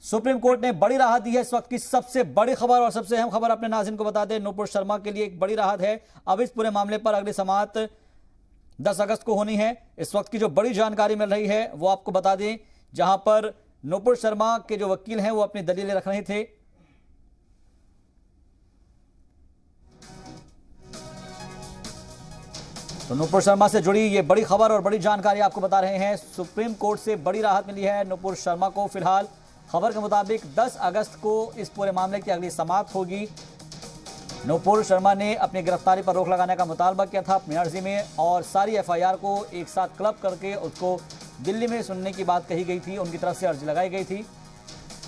Supreme court ने बड़ी राहत दी है। इस वक्त की सबसे बड़ी खबर और सबसे अहम खबर अपने नाज़रीन को बता दें, नूपुर शर्मा के लिए एक बड़ी राहत है। अब इस पूरे मामले पर अगली समाअत 10 अगस्त को होनी है। इस वक्त की जो बड़ी जानकारी मिल रही है वो आपको बता दें, जहां पर नूपुर शर्मा के जो वकील हैं वो अपनी दलीलें रख रहे थे। तो नूपुर शर्मा से जुड़ी ये बड़ी खबर और बड़ी जानकारी आपको बता रहे हैं। सुप्रीम कोर्ट से बड़ी राहत मिली है नूपुर शर्मा को। फिलहाल खबर के मुताबिक 10 अगस्त को इस पूरे मामले की अगली समाअत होगी। नूपुर शर्मा ने अपनी गिरफ्तारी पर रोक लगाने का मुतालबा किया था अपनी अर्जी में, और सारी एफआईआर को एक साथ क्लब करके उसको दिल्ली में सुनने की बात कही गई थी, उनकी तरफ से अर्जी लगाई गई थी।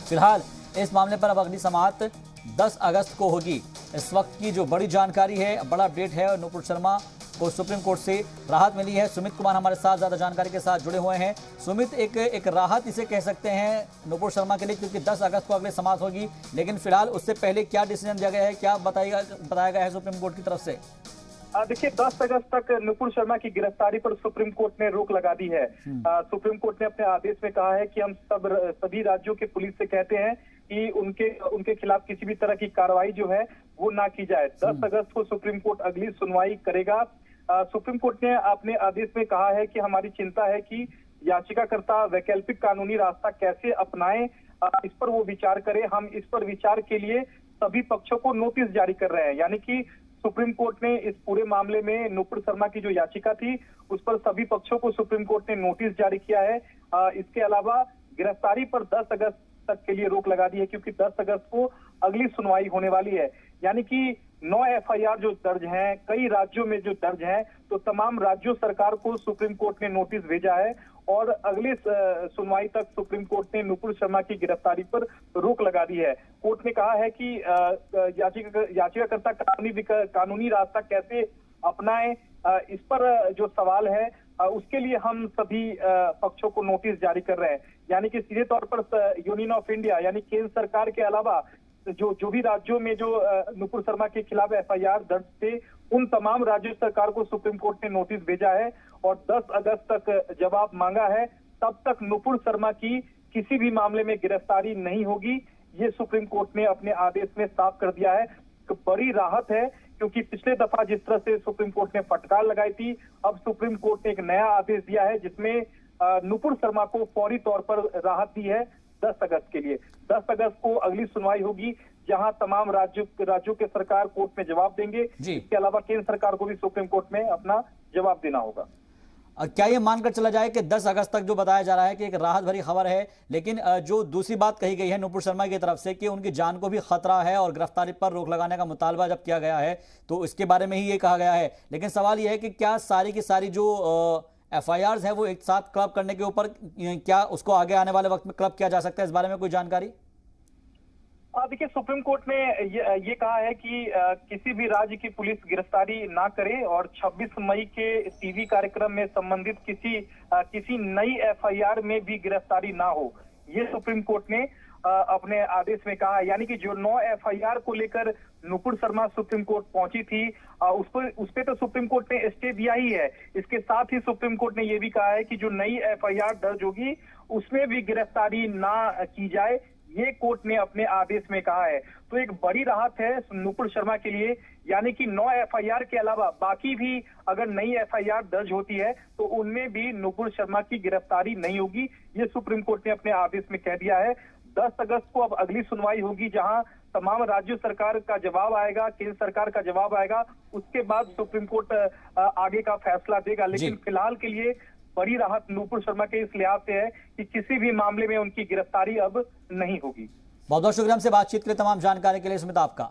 फिलहाल इस मामले पर अब अगली समाअत 10 अगस्त को होगी। इस वक्त की जो बड़ी जानकारी है, बड़ा अपडेट है, नूपुर शर्मा को सुप्रीम कोर्ट से राहत मिली है। सुमित कुमार हमारे साथ ज्यादा जानकारी के साथ जुड़े हुए हैं। सुमित, एक राहत इसे कह सकते हैं नूपुर शर्मा के लिए, क्योंकि 10 अगस्त को अगले समाअत होगी, लेकिन फिलहाल उससे पहले क्या डिसीजन दिया गया है, क्या बताया गया है सुप्रीम कोर्ट की तरफ से? देखिए, 10 अगस्त तक नूपुर शर्मा की गिरफ्तारी पर सुप्रीम कोर्ट ने रोक लगा दी है। सुप्रीम कोर्ट ने अपने आदेश में कहा है कि हम सभी राज्यों के पुलिस से कहते हैं कि उनके खिलाफ किसी भी तरह की कार्रवाई जो है वो ना की जाए। 10 अगस्त को सुप्रीम कोर्ट अगली सुनवाई करेगा। सुप्रीम कोर्ट ने अपने आदेश में कहा है कि हमारी चिंता है कि याचिकाकर्ता वैकल्पिक कानूनी रास्ता कैसे अपनाएं, इस पर वो विचार करे। हम इस पर विचार के लिए सभी पक्षों को नोटिस जारी कर रहे हैं। यानी कि सुप्रीम कोर्ट ने इस पूरे मामले में नूपुर शर्मा की जो याचिका थी उस पर सभी पक्षों को सुप्रीम कोर्ट ने नोटिस जारी किया है। इसके अलावा गिरफ्तारी पर 10 अगस्त तक के लिए रोक लगा दी है, क्योंकि 10 अगस्त को अगली सुनवाई होने वाली है। यानी कि 9 एफआईआर जो दर्ज हैं, कई राज्यों में जो दर्ज हैं, तो तमाम राज्यों सरकार को सुप्रीम कोर्ट ने नोटिस भेजा है, और अगली सुनवाई तक सुप्रीम कोर्ट ने नूपुर शर्मा की गिरफ्तारी पर रोक लगा दी है। कोर्ट ने कहा है कि याचिकाकर्ता कानूनी रास्ता कैसे अपनाएं, इस पर जो सवाल है उसके लिए हम सभी पक्षों को नोटिस जारी कर रहे हैं। यानी कि सीधे तौर पर यूनियन ऑफ इंडिया यानी केंद्र सरकार के अलावा जो भी राज्यों में जो नूपुर शर्मा के खिलाफ एफआईआर दर्ज थे, उन तमाम राज्य सरकार को सुप्रीम कोर्ट ने नोटिस भेजा है और 10 अगस्त तक जवाब मांगा है। तब तक नूपुर शर्मा की किसी भी मामले में गिरफ्तारी नहीं होगी, ये सुप्रीम कोर्ट ने अपने आदेश में साफ कर दिया है। बड़ी राहत है, क्योंकि पिछले दफा जिस तरह से सुप्रीम कोर्ट ने फटकार लगाई थी, अब सुप्रीम कोर्ट ने एक नया आदेश दिया है जिसमें नूपुर शर्मा को फौरी तौर पर राहत दी है 10 अगस्त के लिए। 10 अगस्त को अगली सुनवाई होगी, जहां तमाम राज्यों के सरकार कोर्ट में जवाब देंगे। इसके अलावा केंद्र सरकार को भी सुप्रीम कोर्ट में अपना जवाब देना होगा। क्या ये मानकर चला जाए कि 10 अगस्त तक जो बताया जा रहा है कि एक राहत भरी खबर है, लेकिन जो दूसरी बात कही गई है नूपुर शर्मा की तरफ से कि उनकी जान को भी खतरा है और गिरफ्तारी पर रोक लगाने का मुतालबा जब किया गया है तो इसके बारे में ही ये कहा गया है, लेकिन सवाल यह है कि क्या सारी की सारी जो एफआईआर है वो एक साथ क्लब करने के ऊपर, क्या उसको आगे आने वाले वक्त में क्लब किया जा सकता है, इस बारे में कोई जानकारी? देखिए, सुप्रीम कोर्ट ने ये कहा है कि किसी भी राज्य की पुलिस गिरफ्तारी ना करे और 26 मई के टीवी कार्यक्रम में संबंधित किसी नई एफआईआर में भी गिरफ्तारी ना हो, ये सुप्रीम कोर्ट ने अपने आदेश में कहा है। यानी कि जो 9 एफआईआर को लेकर नूपुर शर्मा सुप्रीम कोर्ट पहुंची थी, उस पे तो सुप्रीम कोर्ट ने स्टे दिया ही है। इसके साथ ही सुप्रीम कोर्ट ने यह भी कहा है कि जो नई एफआईआर दर्ज होगी उसमें भी गिरफ्तारी ना की जाए, ये कोर्ट ने अपने आदेश में कहा है। तो एक बड़ी राहत है नूपुर शर्मा के लिए। यानी कि 9 एफआईआर के अलावा बाकी भी अगर नई एफआईआर दर्ज होती है तो उनमें भी नूपुर शर्मा की गिरफ्तारी नहीं होगी, ये सुप्रीम कोर्ट ने अपने आदेश में कह दिया है। 10 अगस्त को अब अगली सुनवाई होगी, जहां तमाम राज्य सरकार का जवाब आएगा, केंद्र सरकार का जवाब आएगा, उसके बाद सुप्रीम कोर्ट आगे का फैसला देगा। लेकिन फिलहाल के लिए बड़ी राहत नूपुर शर्मा के इस लिहाज से है कि किसी भी मामले में उनकी गिरफ्तारी अब नहीं होगी। बहुत बहुत शुक्रिया हमसे बातचीत के लिए, तमाम जानकारी के लिए सुमित आपका।